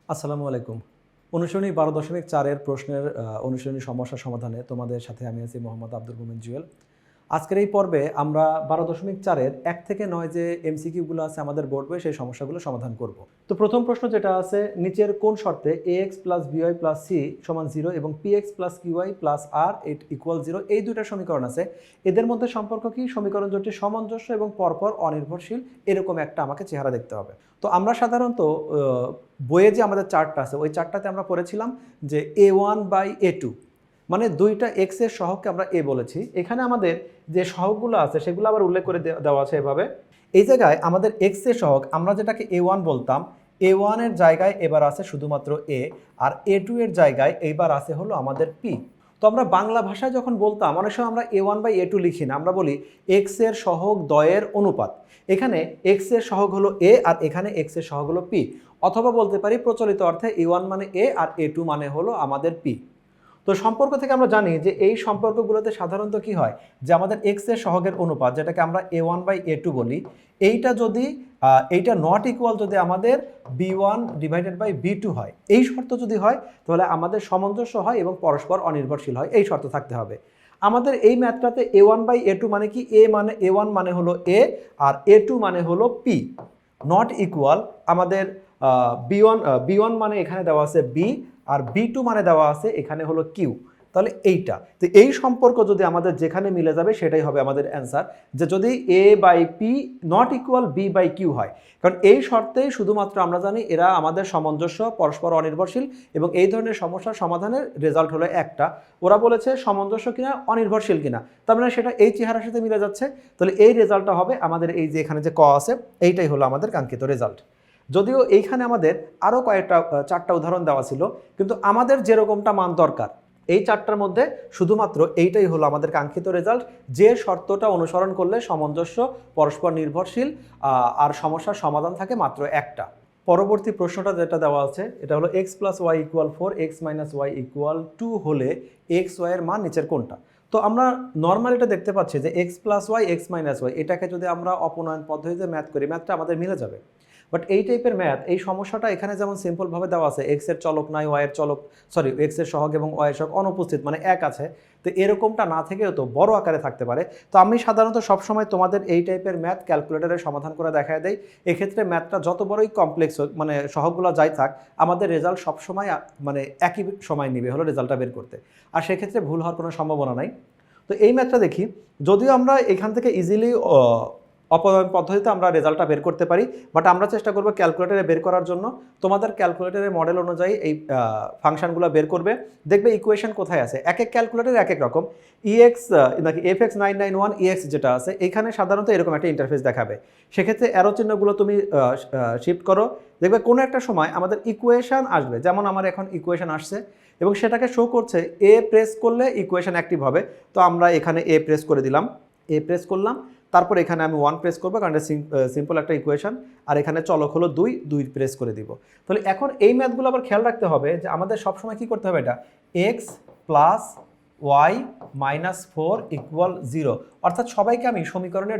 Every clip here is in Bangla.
আসসালামু আলাইকুম। অনুশীলনী 12.4 প্রশ্নের অনুশীলনী সমস্যা সমাধানে তোমাদের সাথে আমি আছি মোহাম্মদ আব্দুল মুমিন জুয়েল। আজকের এই পর্বে আমরা 12.4 1 থেকে 9 যে এমসিকিউগুলো আছে আমাদের বোর্ড বইয়ে সেই সমস্যাগুলো সমাধান করব। তো প্রথম প্রশ্ন যেটা আছে, নিচের কোন শর্তে ax + by + c = 0 এবং px + qy + r = 0 এই দুইটা সমীকরণ আছে, এদের মধ্যে সম্পর্ক কি? সমীকরণ দুটি সামঞ্জস্য এবং পরপর অনির্ভরশীল, এরকম একটা আমাকে চেহারা দেখতে হবে। তো আমরা সাধারণত বইয়ে যে আমাদের চার্টটা আছে ওই চার্টটাতে আমরা পড়েছিলাম যে a1/a2 মানে দুইটা এক্স এর সহগকে আমরা এ বলেছি। এখানে আমাদের যে সহগগুলো আছে সেগুলো আবার উল্লেখ করে দেওয়া আছে এভাবে। এই জায়গায় আমাদের এক্স এর সহগ আমরা যেটাকে a1 বলতাম, a1 এর জায়গায় এবার আছে শুধুমাত্র এ, আর a2 এর জায়গায় এইবার আছে হলো আমাদের পি। তো আমরা বাংলা ভাষায় যখন বলতাম অনেক সময় আমরা a1/a2 লিখি না, আমরা বলি এক্স এর সহগ দ্বয়ের অনুপাত। এখানে এক্স এর সহগ হলো এ আর এখানে এক্স এর সহগ হলো পি, অথবা বলতে পারি প্রচলিত অর্থে a1 মানে এ আর a2 মানে হলো আমাদের পি। তো সম্পর্ক থেকে আমরা জানি যে এই সম্পর্কগুলোতে সাধারণত কি হয়, যে আমাদের এক্স এর সহগের অনুপাত যেটাকে আমরা a1/a2 বলি, এইটা যদি এইটা নট ইকুয়াল যদি আমাদের b1/b2 হয়, এই শর্ত যদি হয় তাহলে আমাদের সামঞ্জস্য হয় এবং পরস্পর অনির্ভরশীল হয়, এই শর্ত থাকতে হবে। আমাদের এই ম্যাথটাতে a1/a2 মানে কি? a1 মানে হলো এ আর a2 মানে হলো পি, নট ইকুয়াল আমাদের বি ওয়ান মানে এখানে দেওয়া আছে বি আর বি2 মানে দেওয়া আছে এখানে হলো কিউ। তাহলে এইটা তো এই সম্পর্ক যদি আমাদের যেখানে মিলে যাবে সেটাই হবে আমাদের অ্যান্সার, যে যদি a/p নট ইকুয়াল b/q হয়। কারণ এই শর্তেই শুধুমাত্র আমরা জানি এরা আমাদের সামঞ্জস্য, পরস্পর অনির্ভরশীল, এবং এই ধরনের সমস্যার সমাধানের রেজাল্ট হলো একটা। ওরা বলেছে সামঞ্জস্য কিনা অনির্ভরশীল কিনা, তার মানে সেটা এই চেহারার সাথে মিলে যাচ্ছে। তাহলে এই রেজাল্টটা হবে আমাদের এই যে এখানে যে ক আছে, এইটাই হলো আমাদের কাঙ্ক্ষিত রেজাল্ট। যদিও এইখানে আমাদের আরও কয়েকটা চারটা উদাহরণ দেওয়া ছিল, কিন্তু আমাদের যেরকমটা মান দরকার এই চারটার মধ্যে শুধুমাত্র এইটাই হলো আমাদের কাঙ্ক্ষিত রেজাল্ট, যে শর্তটা অনুসরণ করলে সামঞ্জস্য, পরস্পর নির্ভরশীল আর সমস্যার সমাধান থাকে মাত্র একটা। পরবর্তী প্রশ্নটা যেটা দেওয়া আছে এটা হলো x + y = 4, x - y = 2 হলে x y এর মান নিচের কোনটা? তো আমরা নর্মাল এটা দেখতে পাচ্ছি যে x + y, x - y এটাকে যদি আমরা অপনয়ন পদ্ধতিতে ম্যাথ করি, ম্যাথটা আমাদের মিলে যাবে। বাট এই টাইপের ম্যাথ, এই সমস্যাটা এখানে যেমন সিম্পলভাবে দেওয়া আছে, এক্স এর চলক নাই, ওয়াই এর চলক এক্স এর সহগ এবং ওয়াই এর সহগ অনুপস্থিত মানে এক আছে, তো এরকমটা না থেকেও তো বড় আকারে থাকতে পারে। তো আমি সাধারণত সবসময় তোমাদের এই টাইপের ম্যাথ ক্যালকুলেটরে সমাধান করে দেখায় দেই। এক্ষেত্রে ম্যাথটা যত বড়ই কমপ্লেক্স হোক, মানে সহগগুলো যাই থাক, আমাদের রেজাল্ট সবসময় মানে একই সময় নিবে হলো রেজাল্টটা বের করতে, আর সেক্ষেত্রে ভুল হওয়ার কোনো সম্ভাবনা নাই। তো এই ম্যাথটা দেখি, যদিও আমরা এখান থেকে ইজিলি অপনয়ন পদ্ধতিতে আমরা রেজাল্টটা বের করতে পারি, বাট আমরা চেষ্টা করবো ক্যালকুলেটরে বের করার জন্য। তোমাদের ক্যালকুলেটরের মডেল অনুযায়ী এই ফাংশনগুলো বের করবে, দেখবে ইকুয়েশন কোথায় আছে। এক এক ক্যালকুলেটর এক এক রকম। ইএক্স নাকি fx991 EX যেটা আছে এখানে সাধারণত এরকম একটা ইন্টারফেস দেখাবে। সেক্ষেত্রে অ্যারো চিহ্নগুলো তুমি শিফট করো, দেখবে কোনো একটা সময় আমাদের ইকুয়েশন আসবে। যেমন আমার এখন ইকুয়েশন আসছে এবং সেটাকে শো করছে এ প্রেস করলে ইকুয়েশন অ্যাক্টিভ হবে। তো আমরা এখানে এ প্রেস করে দিলাম, এ প্রেস করলাম, তারপর এখানে আমি 1 প্রেস করবো কারণ এটা সিম্পল একটা ইকুয়েশন, আর এখানে চলক হলো 2 প্রেস করে দিব। তাহলে এখন এই ম্যাথগুলো আবার খেয়াল রাখতে হবে যে আমাদের সবসময় কী করতে হবে, এটা x + y - 4 = 0, অর্থাৎ সবাইকে আমি সমীকরণের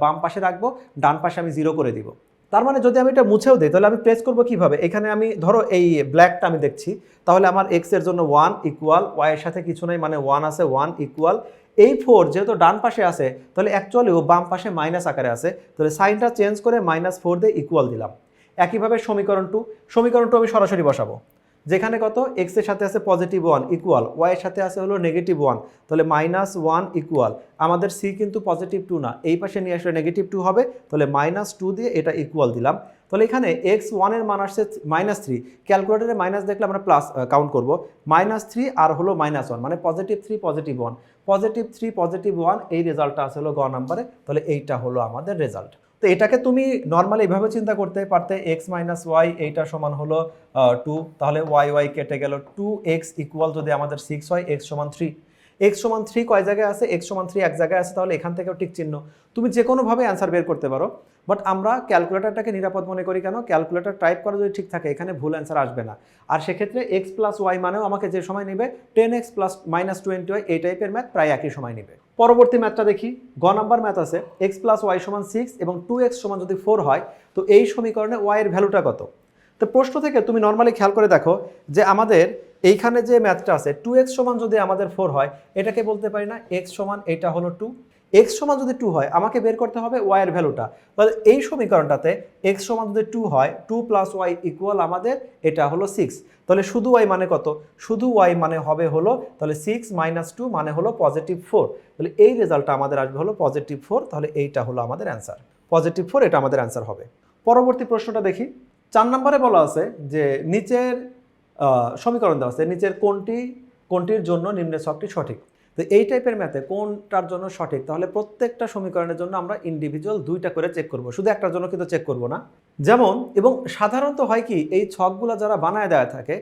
বাম পাশে রাখবো, ডান পাশে আমি 0 করে দিব। তার মানে যদি আমি এটা মুছেও দিই তাহলে আমি প্রেস করবো কিভাবে? এখানে আমি ধরো এই ব্ল্যাকটা আমি দেখছি, তাহলে আমার x এর জন্য 1 = y এর সাথে কিছু নাই মানে 1 আছে, 1 = এই 4 যেহেতু ডান পাশে আছে তাহলে অ্যাকচুয়ালি ও বাম পাশে মাইনাস আকারে আছে, তাহলে সাইনটা চেঞ্জ করে -4 দিয়ে ইকুয়াল দিলাম। একইভাবে সমীকরণ 2 আমি সরাসরি বসাবো, যেখানে কত x এর সাথে আছে +1 ইকুয়াল y এর সাথে আছে হলো -1, তাহলে -1 ইকুয়াল আমাদের c কিন্তু +2 না, এই পাশে নিয়ে আসলে -2 হবে, তাহলে -2 দিয়ে এটা ইকুয়াল দিলাম। তাহলে এখানে x1 এর মান আসছে -3, ক্যালকুলেটরে মাইনাস দেখলে আমরা প্লাস কাউন্ট করব, -3 আর হলো -1 মানে +3 +1, +3 +1, এই রেজাল্টটা আছে হলো গ নাম্বারে। তাহলে এইটা হলো আমাদের রেজাল্ট। তো এটাকে তুমি নর্মালি এভাবে চিন্তা করতে পারতে, x - y এইটা সমান হলো 2, তাহলে y কেটে গেল, 2x ইকুয়াল যদি আমাদের 6 হয়, x = 3। x = 3 কয় জায়গায় আছে? x = 3 এক জায়গায় আছে, তাহলে এখান থেকেও টিক চিহ্ন। তুমি যে কোনোভাবে অ্যান্সার বের করতে পারো, বাট আমরা ক্যালকুলেটরটাকে নিরাপদ মনে করি। কেন? ক্যালকুলেটর টাইপ করা যদি ঠিক থাকে এখানে ভুল অ্যান্সার আসবে না। আর সেক্ষেত্রে x + y মানেও আমাকে যে সময় নেবে 10x + -20y, এই টাইপের ম্যাথ প্রায় একই সময় নেবে। পরবর্তী ম্যাথটা দেখি, গ নাম্বার ম্যাথ আছে x + y = 6 এবং 2x = যদি 4 হয়, তো এই সমীকরণে y এর ভ্যালুটা কত? তো প্রশ্ন থেকে তুমি নর্মালি খেয়াল করে দেখো যে আমাদের এইখানে যে ম্যাথটা আছে 2x সমান যদি আমাদের 4 হয়, এটাকে বলতে পারি না x সমান এটা হলো 2, x সমান যদি 2 হয় আমাকে বের করতে হবে y এর ভ্যালুটা। তাহলে এই সমীকরণটাতে x সমান যদি 2 হয়, 2 + y ইকুয়াল আমাদের এটা হলো 6। তাহলে শুধু y মানে কত? শুধু y মানে হবে হলো তাহলে 6 - 2 মানে হলো +4। তাহলে এই রেজাল্টটা আমাদের আসবে হলো +4। তাহলে এইটা হলো আমাদের অ্যান্সার, +4 এটা আমাদের অ্যান্সার হবে। পরবর্তী প্রশ্নটা দেখি। 4 নম্বরে বলা আছে যে নিচের সমীকরণ দেওয়া আছে, নিচের কোনটির জন্য নিম্নের ছকটি সঠিক। তো এই টাইপের ম্যাথে কোনটার জন্য সঠিক, তাহলে প্রত্যেকটা সমীকরণের জন্য আমরা ইন্ডিভিজুয়াল 2টা করে চেক করব, শুধু একটার জন্য কিন্তু চেক করব না। যেমন এবং সাধারণত হয় কি, এই ছকগুলো যারা বানায় দেওয়া থাকে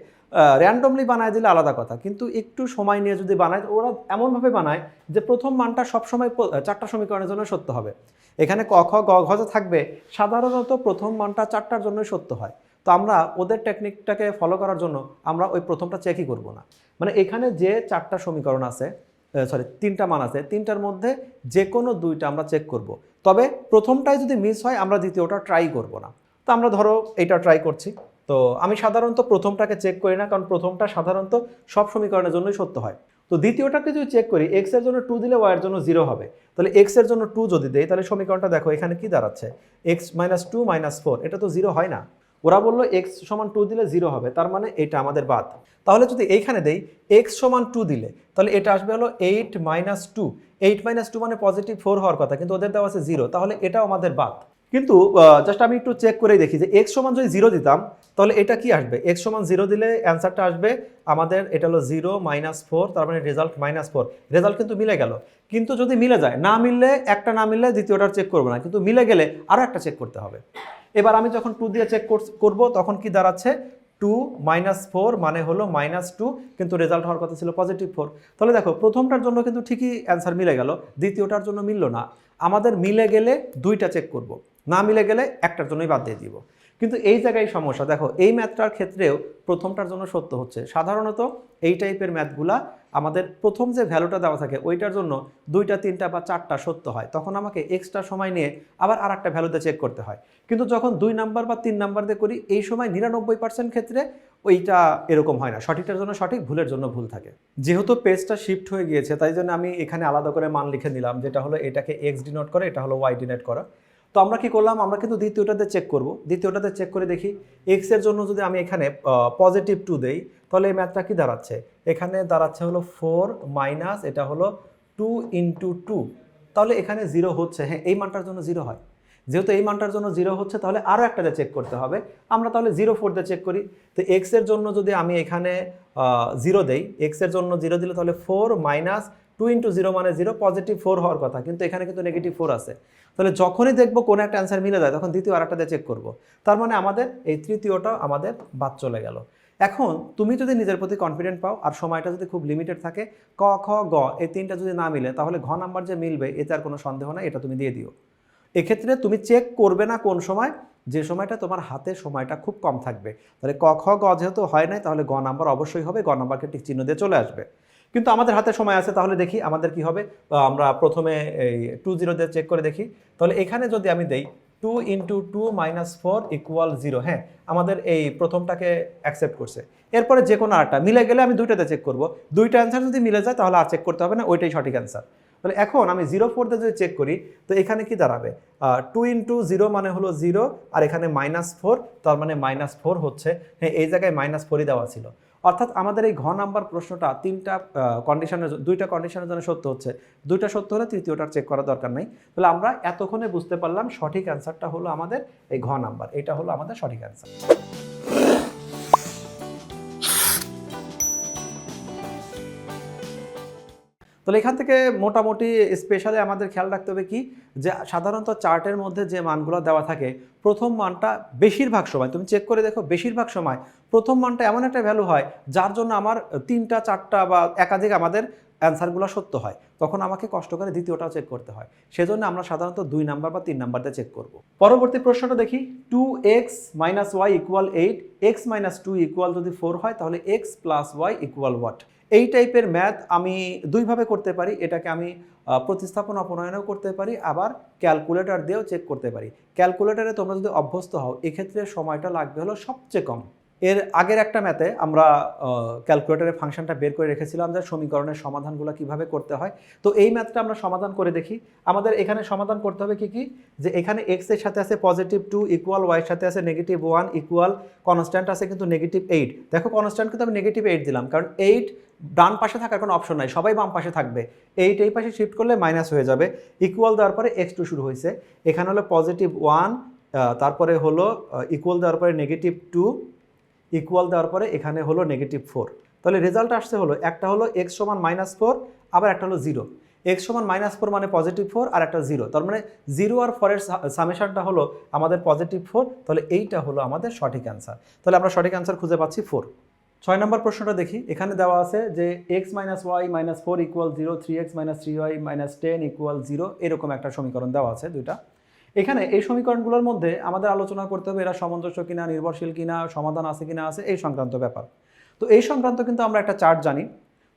র্যান্ডমলি বানায় দিলে আলাদা কথা, কিন্তু একটু সময় নিয়ে যদি বানায় ওরা এমনভাবে বানায় যে প্রথম মানটা সবসময় 4টা সমীকরণের জন্য সত্য হবে। এখানে ক খ গ ঘ যে থাকবে সাধারণত প্রথম মানটা 4টার জন্যই সত্য হয়। তো আমরা ওদের টেকনিকটাকে ফলো করার জন্য আমরা ওই প্রথমটা চেকই করব না। মানে এখানে যে 4টা সমীকরণ আছে, 3টা মান আছে, 3টার মধ্যে যে কোনো 2টা আমরা চেক করব। তবে প্রথমটাই যদি মিস হয় আমরা দ্বিতীয়টা ট্রাই করব না। তো আমরা ধরো এইটা ট্রাই করছি, তো আমি সাধারণত প্রথমটাকে চেক করি না, কারণ প্রথমটা সাধারণত সব সমীকরণের জন্যই সত্য হয়। তো দ্বিতীয়টাকে যদি চেক করি, x এর জন্য 2 দিলে y এর জন্য 0 হবে। তাহলে x এর জন্য 2 যদি দেই তাহলে সমীকরণটা দেখো এখানে কি দাঁড়াচ্ছে, x - 2 - 4, এটা তো 0 হয় না। ওরা বললো x সমান 2 দিলে 0 হবে, তার মানে এটা আমাদের বাদ। তাহলে যদি এইখানে দেই x সমান 2 দিলে তাহলে এটা আসবে হলো 8 - 2, 8 - 2 মানে +4 হওয়ার কথা, কিন্তু ওদের দেওয়া আছে 0, তাহলে এটাও আমাদের বাদ। কিন্তু জাস্ট আমি একটু চেক করেই দেখি যে x সমান যদি 0 দিতাম তাহলে এটা কি আসবে, x সমান 0 দিলে অ্যান্সারটা আসবে আমাদের এটা হলো 0 - 4, তার মানে রেজাল্ট -4। রেজাল্ট কিন্তু মিলে গেল। কিন্তু যদি মিলে যায়, না মিললে একটা, না মিললে দ্বিতীয়টা চেক করবো না, কিন্তু মিলে গেলে আরও একটা চেক করতে হবে। এবার আমি যখন 2 দিয়ে চেক করব তখন কি দাঁড়াচ্ছে, 2 - 4 মানে হলো -2, কিন্তু রেজাল্ট হওয়ার কথা ছিল +4। তাহলে দেখো প্রথমটার জন্য কিন্তু ঠিকই অ্যান্সার মিলে গেল, দ্বিতীয়টার জন্য মিলল না। আমাদের মিলে গেলে 2টা চেক করব, না মিলে গেলে একটার জন্যই বাদ দিয়ে দিব। কিন্তু এই জায়গায় সমস্যা, দেখো এই ম্যাথটার ক্ষেত্রেও প্রথমটার জন্য সত্য হচ্ছে। সাধারণত এই টাইপের ম্যাথগুলা আমাদের প্রথম যে ভ্যালুটা দেওয়া থাকে ওইটার জন্য 2টা 3টা বা 4টা সত্য হয়, তখন আমাকে এক্সট্রা সময় নিয়ে আবার আর একটা ভ্যালুতে চেক করতে হয়। কিন্তু যখন 2 নাম্বার বা 3 নাম্বার দিয়ে করি এই সময় 99% ক্ষেত্রে ওইটা এরকম হয় না, সঠিকটার জন্য সঠিক, ভুলের জন্য ভুল থাকে। যেহেতু পেজটা শিফট হয়ে গিয়েছে তাই জন্য আমি এখানে আলাদা করে মান লিখে নিলাম, যেটা হলো এটাকে এক্স ডিনোট করে, এটা হলো ওয়াই ডিনোট করা। তো আমরা কি করলাম, আমরা কিন্তু দ্বিতীয়টাতে চেক করব। দ্বিতীয়টাতে চেক করে দেখি x এর জন্য যদি আমি এখানে +2 দেই তাহলে এই ম্যাথটা কি দাঁড়াচ্ছে, এখানে দাঁড়াচ্ছে হলো 4 মাইনাস এটা হলো 2 × 2। তাহলে এখানে 0 হচ্ছে, হ্যাঁ এই মানটার জন্য 0 হয়। যেহেতু এই মানটার জন্য 0 হচ্ছে তাহলে আরও একটাতে চেক করতে হবে। আমরা তাহলে 0 4 দিয়ে চেক করি। তো x এর জন্য যদি আমি এখানে 0 দেই, x এর জন্য 0 দিলে তাহলে 4 মাইনাস 2 × 0 মানে 0, +4 হওয়ার কথা, কিন্তু এখানে কিন্তু -4 আছে। তাহলে যখনই দেখবো কোনো একটা অ্যান্সার মিলে যায় তখন দ্বিতীয় আরেকটা দিয়ে চেক করব। তার মানে আমাদের এই তৃতীয়টা আমাদের বাদ চলে গেল। এখন তুমি যদি নিজের প্রতি কনফিডেন্ট পাও আর সময়টা যদি খুব লিমিটেড থাকে, ক খ গ এই 3টা যদি না মিলে তাহলে ঘ নাম্বার যে মিলবে এতে আর কোনো সন্দেহ নাই, এটা তুমি দিয়ে দিও। এক্ষেত্রে তুমি চেক করবে না কোন সময়, যে সময়টা তোমার হাতে সময়টা খুব কম থাকবে। তাহলে ক খ গ যেহেতু হয় নাই তাহলে গ নাম্বার অবশ্যই হবে, গ নাম্বারকে টিক চিহ্ন দিয়ে চলে আসবে। কিন্তু আমাদের হাতে সময় আছে, তাহলে দেখি আমাদের কি হবে। আমরা প্রথমে এই 2 0 দিয়ে চেক করে দেখি। তাহলে এখানে যদি আমি দেই 2 × 2 - 4 = 0, হ্যাঁ আমাদের এই প্রথমটাকে অ্যাকসেপ্ট করছে। এরপরে যে কোনো আরেকটা মিলে গেলে আমি 2টাতে চেক করব। 2টা অ্যান্সার যদি মিলে যায় তাহলে আর চেক করতে হবে না, ওইটাই সঠিক অ্যান্সার। তাহলে এখন আমি 0 4 দিয়ে যদি চেক করি তো এখানে কি দাঁড়াবে, 2 × 0 মানে হলো 0, আর এখানে -4, তার মানে -4 হচ্ছে, হ্যাঁ এই জায়গায় -4ই দেওয়া ছিল। অর্থাৎ আমাদের এই ঘ নাম্বার প্রশ্নটা 2টা কন্ডিশনের জন্য সত্য হচ্ছে, 2টা সত্য হলে তৃতীয়টার চেক করার দরকার নাই। তাহলে আমরা এতক্ষণে বুঝতে পারলাম সঠিক অ্যান্সারটা হলো আমাদের এই ঘ নাম্বার, এটা হলো আমাদের সঠিক অ্যান্সার। তাহলে এখান থেকে মোটামুটি স্পেশালি আমাদের খেয়াল রাখতে হবে কি, যে সাধারণত চার্টের মধ্যে যে মানগুলো দেওয়া থাকে প্রথম মানটা বেশিরভাগ সময় তুমি চেক করে দেখো, বেশিরভাগ সময় প্রথম মানটা এমন একটা ভ্যালু হয় যার জন্য আমার 3টা 4টা বা একাধিক আমাদের অ্যান্সারগুলো সত্য হয়, তখন আমাকে কষ্ট করে দ্বিতীয়টাও চেক করতে হয়। সেজন্য আমরা সাধারণত 2 নাম্বার বা 3 নাম্বার দিয়ে চেক করব। পরবর্তী প্রশ্নটা দেখি, 2x - y = 8, x - 2 = যদি 4 হয় তাহলে x + y = what? এই টাইপের ম্যাথ আমি দুইভাবে করতে পারি। এটাকে আমি প্রতিস্থাপন অপনয়নেও করতে পারি, আবার ক্যালকুলেটর দিয়েও চেক করতে পারি। ক্যালকুলেটরে তোমরা যদি অভ্যস্ত হও, এক্ষেত্রে সময়টা লাগবে হলো সবচেয়ে কম। এর আগের একটা ম্যাথে আমরা ক্যালকুলেটরের ফাংশনটা বের করে রেখেছিলাম যে সমীকরণের সমাধানগুলো কিভাবে করতে হয়। তো এই ম্যাথটা আমরা সমাধান করে দেখি। আমাদের এখানে সমাধান করতে হবে কি যে এখানে x এর সাথে আছে +2 ইকুয়াল, y এর সাথে আছে -1 ইকুয়াল, কনস্ট্যান্ট আছে কিন্তু -8। দেখো কনস্ট্যান্ট কিন্তু আমি -8 দিলাম, কারণ 8 ডান পাশে থাকার কোনো অপশন নাই, সবাই বাম পাশে থাকবে। 8 এই পাশে শিফট করলে মাইনাস হয়ে যাবে। ইকুয়াল দেওয়ার পরে x2 শুরু হয়েছে, এখানে হলো +1, তারপরে হলো ইকুয়াল দেওয়ার পরে -2, ইকুয়াল দেওয়ার পরে এখানে হলো -4। তাহলে রেজাল্ট আসছে হলো, একটা হলো x = -4, আবার একটা হলো 0। x = -4 মানে +4, আর একটা 0, তার মানে 0 আর 4 এর সামেশনটা হলো আমাদের +4। তাহলে এইটা হলো আমাদের সঠিক অ্যান্সার। তাহলে আমরা সঠিক অ্যান্সার খুঁজে পাচ্ছি 4। 6 নম্বর প্রশ্নটা দেখি। এখানে দেওয়া আছে যে x - y - 4 = 0, 3x - 3y - 10 = 0, এরকম একটা সমীকরণ দেওয়া আছে দুইটা। এখানে এই সমীকরণগুলোর মধ্যে আমাদের আলোচনা করতে হবে এরা সামঞ্জস্য কিনা, নির্ভরশীল কিনা, সমাধান আছে কিনা আছে, এই সংক্রান্ত ব্যাপার। তো এই সংক্রান্ত কিন্তু আমরা একটা চার্ট জানি।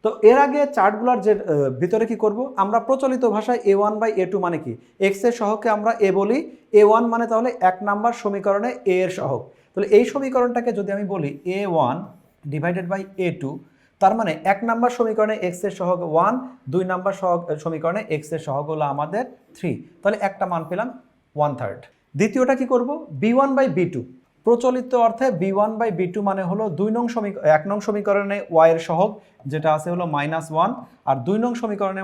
তো এর আগে চার্টগুলোর যে ভিতরে কি করব, আমরা প্রচলিত ভাষায় a1/a2 মানে কি, x এর সহগকে আমরা a বলি, a1 মানে তাহলে 1 নাম্বার সমীকরণে a এর সহগ। তাহলে এই সমীকরণটাকে যদি আমি বলি a1 / a2, তার মানে 1 নাম্বার সমীকরণে x এর সহগ 1, 2 নাম্বার সমীকরণে x এর সহগ হলো আমাদের 3। তাহলে একটা মান পেলাম 1/3। দ্বিতীয়টা কি করব, b1/b2। প্রচলিত অর্থে b1/b2 মানে হলো 1 নং সমীকরণে y এর সহগ যেটা আছে হলো -1, আর 2 নং সমীকরণে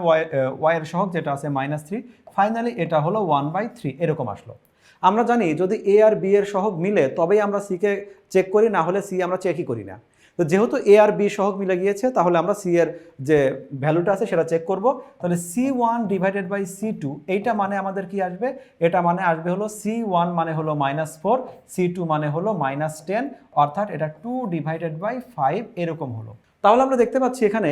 y এর সহগ যেটা আছে -3। ফাইনালি এটা হলো 1/3, এরকম আসলো। আমরা জানি যদি a আর b এর সহগ মিলে তবেই আমরা c কে চেক করি, না হলে c আমরা চেকই করি না। তো যেহেতু a আর b সহগ মিলে গিয়েছে, তাহলে আমরা c এর যে ভ্যালুটা আছে সেটা চেক করব। তাহলে c1 / c2, এইটা মানে আমাদের কি আসবে, এটা মানে আসবে হলো c1 মানে হলো -4, c2 মানে হলো -10, অর্থাৎ এটা 2 / 5 এরকম হলো। তাহলে আমরা দেখতে পাচ্ছি এখানে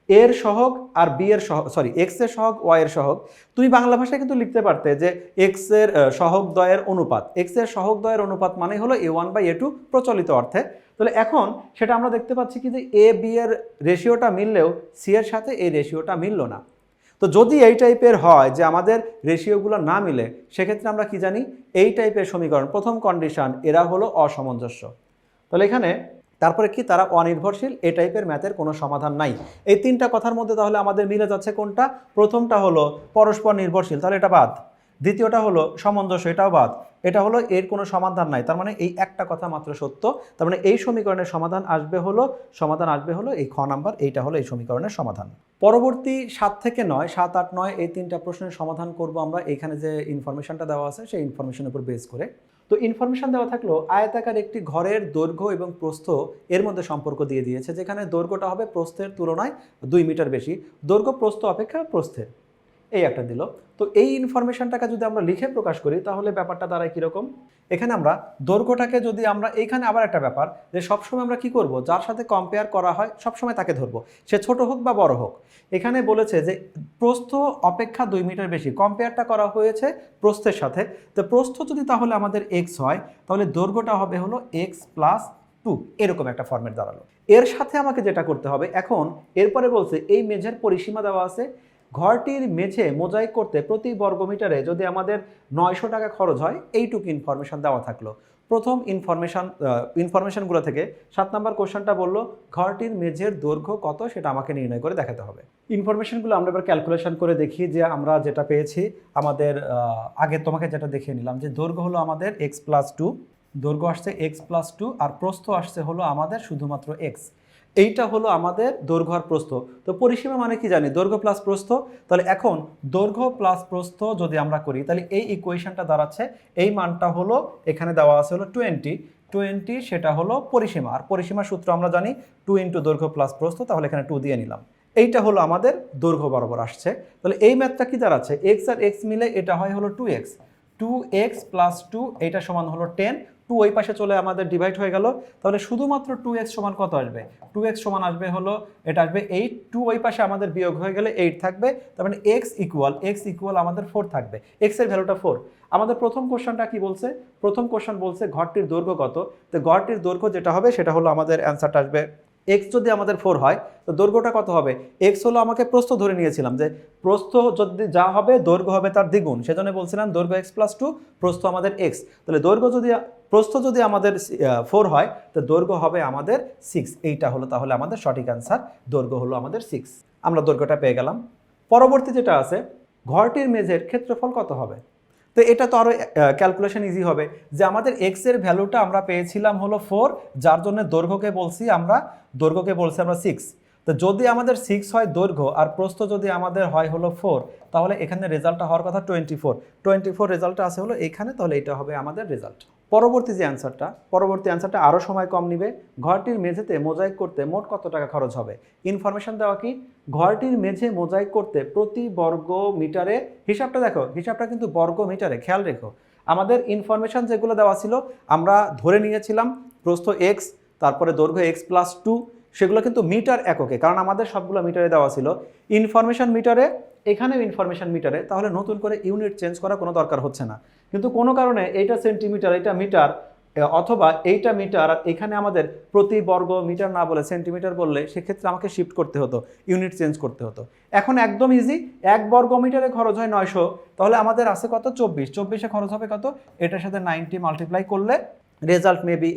এর সহগ আর বি এর সহগ, সরি এক্স এর সহগ, ওয়াই এর সহগ। তুমি বাংলা ভাষায় কিন্তু লিখতে পারতে যে এক্স এর সহগ দ্বয়ের অনুপাত, এক্স এর সহগ দ্বয়ের অনুপাত মানে হলো a1/a2 প্রচলিত অর্থে। তাহলে এখন সেটা আমরা দেখতে পাচ্ছি কি যে এ বি এর রেশিওটা মিললেও সি এর সাথে এই রেশিওটা মিলল না। তো যদি এই টাইপের হয় যে আমাদের রেশিওগুলো না মিলে, সেক্ষেত্রে আমরা কি জানি, এই টাইপের সমীকরণ প্রথম কন্ডিশন এরা হলো অসামঞ্জস্য। তাহলে এখানে তারপরে কি, তারা অনির্ভরশীল, এ টাইপের ম্যাথের কোনো সমাধান নাই। এই তিনটা কথার মধ্যে তাহলে আমাদের মিলে যাচ্ছে কোনটা, প্রথমটা হলো পরস্পর নির্ভরশীল, তাহলে এটা বাদ। দ্বিতীয়টা হলো সামঞ্জস্য, এটাও বাদ। এটা হলো এর কোনো সমাধান নাই, তার মানে এই একটা কথা মাত্র সত্য। তার মানে এই সমীকরণের সমাধান আসবে হলো এই খ নাম্বার, এইটা হলো এই সমীকরণের সমাধান। পরবর্তী 7 থেকে 9, 7, 8, 9 এই তিনটা প্রশ্নের সমাধান করব আমরা। এইখানে যে ইনফরমেশনটা দেওয়া আছে সেই ইনফরমেশনের উপর বেস করে। তো ইনফরমেশন দেওয়া থাকলো আয়তাকার একটি ঘরের দৈর্ঘ্য এবং প্রস্থ এর মধ্যে সম্পর্ক দিয়ে দিয়েছে, যেখানে দৈর্ঘ্যটা হবে প্রস্থের তুলনায় 2 মিটার বেশি, দৈর্ঘ্য প্রস্থ অপেক্ষা প্রস্থের, এই একটা দিল। তো এই ইনফরমেশনটাকে যদি আমরা লিখে প্রকাশ করি তাহলে ব্যাপারটা দাঁড়ায় কীরকম, এখানে আমরা দৈর্ঘ্যটাকে যদি আমরা, এইখানে আবার একটা ব্যাপার যে সবসময় আমরা কি করব, যার সাথে কম্পেয়ার করা হয় সবসময় তাকে ধরবো, সে ছোট হোক বা বড় হোক। এখানে বলেছে যে প্রস্থ অপেক্ষা 2 মিটার বেশি, কম্পেয়ারটা করা হয়েছে প্রস্থের সাথে। তো প্রস্থ যদি তাহলে আমাদের এক্স হয়, তাহলে দৈর্ঘ্যটা হবে হলো x+2, এরকম একটা ফর্মেট দাঁড়ালো। এর সাথে আমাকে যেটা করতে হবে এখন, এরপরে বলছে এই মেঝের পরিসীমা দেওয়া আছে, ঘরটির মেঝে মোজাইক করতে প্রতি বর্গমিটারে যদি আমাদের 900 টাকা খরচ হয়, এইটুকু ইনফরমেশন দেওয়া থাকলো। প্রথম ইনফরমেশনগুলো থেকে 7 নম্বর কোশ্চেনটা বললো ঘরটির মেঝের দৈর্ঘ্য কত সেটা আমাকে নির্ণয় করে দেখাতে হবে। ইনফরমেশনগুলো আমরা এবার ক্যালকুলেশন করে দেখি যে আমরা যেটা পেয়েছি, আমাদের আগে তোমাকে যেটা দেখিয়ে নিলাম যে দৈর্ঘ্য হলো আমাদের x+2, দৈর্ঘ্য আসছে x+2, আর প্রস্থ আসছে হলো আমাদের শুধুমাত্র x। এইটা হলো আমাদের দৈর্ঘ্য আর প্রস্থ। তো পরিসীমা মানে কি জানি, দৈর্ঘ্য প্লাস প্রস্থ। তাহলে এখন দৈর্ঘ্য প্লাস প্রস্থ যদি আমরা করি, তাহলে এই ইকুয়েশনটা দাঁড়াচ্ছে, এই মানটা হলো এখানে দেওয়া আছে হলো 20, সেটা হলো পরিসীমা। আর পরিসীমার সূত্র আমরা জানি 2 × দৈর্ঘ্য প্লাস প্রস্থ, তাহলে এখানে 2 দিয়ে নিলাম। এইটা হলো আমাদের দৈর্ঘ্য বরাবর আসছে। তাহলে এই ম্যাথটা কি দাঁড়াচ্ছে, x আর x মিলে এটা হয় হলো 2x, 2x + 2 এটা সমান হলো 10, টু ওই পাশে চলে আমাদের ডিভাইড হয়ে গেল, তাহলে শুধুমাত্র 2x সমান কত আসবে? 2x সমান আসবে হলো এটা আসবে 8, 2 ওই পাশে আমাদের বিয়োগ হয়ে গেলে 8 থাকবে, তার মানে x ইকুয়াল আমাদের 4 থাকবে, x এর ভ্যালুটা 4। আমাদের প্রথম কোশ্চেনটা কি বলছে? প্রথম কোশ্চেন বলছে ঘরটির দৈর্ঘ্য কত, তো ঘরটির দৈর্ঘ্য যেটা হবে সেটা হলো আমাদের অ্যান্সারটা আসবে x যদি আমাদের 4 হয় তো দৈর্ঘ্যটা কত হবে? x হলো আমাকে প্রস্থ ধরে নিয়েছিলাম, যে প্রস্থ যদি যা হবে দৈর্ঘ্য হবে তার দ্বিগুণ, সেজন্য বলছিলাম দৈর্ঘ্য x + 2, প্রস্থ আমাদের x। তাহলে প্রস্থ যদি আমাদের 4 হয় তো দৈর্ঘ্য হবে আমাদের 6। এইটা হলো তাহলে আমাদের সঠিক অ্যান্সার, দৈর্ঘ্য হলো আমাদের 6। আমরা দৈর্ঘ্যটা পেয়ে গেলাম। পরবর্তী যেটা আছে, ঘরটির মেঝের ক্ষেত্রফল কত হবে? তো এটা তো আরও ক্যালকুলেশন ইজি হবে, যে আমাদের x এর ভ্যালুটা আমরা পেয়েছিলাম হলো 4, যার জন্য দৈর্ঘ্যকে বলছি আমরা 6। তো যদি আমাদের 6 হয় দৈর্ঘ্য আর প্রস্থ যদি আমাদের হয় হলো 4, তাহলে এখানে রেজাল্টটা হওয়ার কথা 24 রেজাল্টটা আছে হলো এখানে, তাহলে এটা হবে আমাদের রেজাল্ট। পরবর্তী অ্যান্সারটা আরও সময় কম নিবে। ঘরটির মেঝেতে মোজাইক করতে মোট কত টাকা খরচ হবে? ইনফরমেশন দেওয়া কি, ঘরটির মেঝে মোজাইক করতে প্রতি বর্গ মিটারে, হিসাবটা দেখো, হিসাবটা কিন্তু বর্গ মিটারে, খেয়াল রেখো। আমাদের ইনফরমেশন যেগুলো দেওয়া ছিল আমরা ধরে নিয়েছিলাম প্রস্থ x, তারপরে দৈর্ঘ্য x + 2, সেগুলো কিন্তু মিটার এককে, কারণ আমাদের সবগুলো মিটারে দেওয়া ছিল। ইনফরমেশন মিটারে, এখানেও ইনফরমেশন মিটারে, তাহলে নতুন করে ইউনিট চেঞ্জ করা কোনো দরকার হচ্ছে না। কিন্তু কোনো কারণে এইটা সেন্টিমিটার, এটা মিটার, অথবা এইটা মিটার, আর এখানে আমাদের প্রতি বর্গ মিটার না বলে সেন্টিমিটার বললে সেক্ষেত্রে আমাকে শিফট করতে হতো, ইউনিট চেঞ্জ করতে হতো। এখন একদম ইজি, 1 বর্গ মিটারে খরচ হয় 900, তাহলে আমাদের আছে কত? 24 খরচ হবে কত? এটার সাথে 90 মাল্টিপ্লাই করলে রেজাল্ট মেবি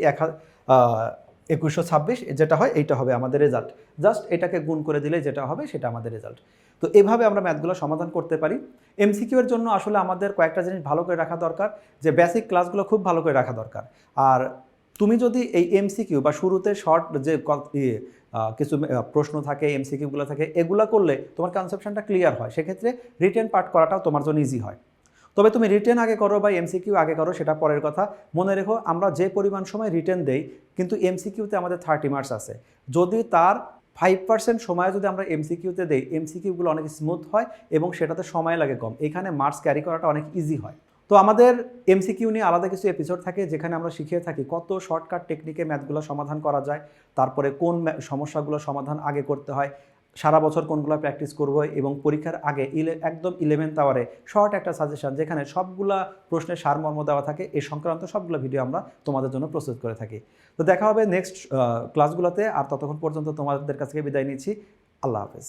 2126, যেটা হয় এইটা হবে আমাদের রেজাল্ট। জাস্ট এটাকে গুণ করে দিলে যেটা হবে সেটা আমাদের রেজাল্ট। তো এভাবে আমরা ম্যাথগুলো সমাধান করতে পারি। এমসিকিউ এর জন্য আসলে আমাদের কয়েকটা জিনিস ভালো করে রাখা দরকার, যে বেসিক ক্লাসগুলো খুব ভালো করে রাখা দরকার। আর তুমি যদি এই এমসিকিউ বা শুরুতে শর্ট যে কিছু প্রশ্ন থাকে, এমসিকিউগুলো থাকে, এগুলো করলে তোমার কনসেপশনটা ক্লিয়ার হয়, সেক্ষেত্রে রিটেন পার্ট করাটাও তোমার জন্য ইজি হয়। তবে তুমি রিটেন আগে করো বা এমসিকিউ আগে করো সেটা পরের কথা। মনে রেখো, আমরা যে পরিমাণ সময় রিটেন দেই, কিন্তু এমসিকিউতে আমাদের 30 মার্কস আছে। যদি তার 5% সময় যদি আমরা এমসিকিউতে দেই, এমসিকিউগুলো অনেক স্মুথ হয় এবং সেটাতে সময় লাগে কম, এখানে মার্কস ক্যারি করাটা অনেক ইজি হয়। তো আমাদের এমসিকিউ নিয়ে আলাদা কিছু এপিসোড থাকে যেখানে আমরা শিখিয়ে থাকি কত শর্টকাট টেকনিকে ম্যাথগুলো সমাধান করা যায়, তারপরে কোন সমস্যাগুলো সমাধান আগে করতে হয়, সারা বছর কোনগুলো প্র্যাকটিস করবো, এবং পরীক্ষার আগে একদম 11th আওয়ারে শর্ট একটা সাজেশন যেখানে সবগুলা প্রশ্নের সারমর্ম দেওয়া থাকে, এই সংক্রান্ত সবগুলো ভিডিও আমরা তোমাদের জন্য প্রস্তুত করে থাকি। তো দেখা হবে নেক্সট ক্লাসগুলোতে, আর ততক্ষণ পর্যন্ত তোমাদের কাছ থেকে বিদায় নিচ্ছি। আল্লাহ হাফেজ।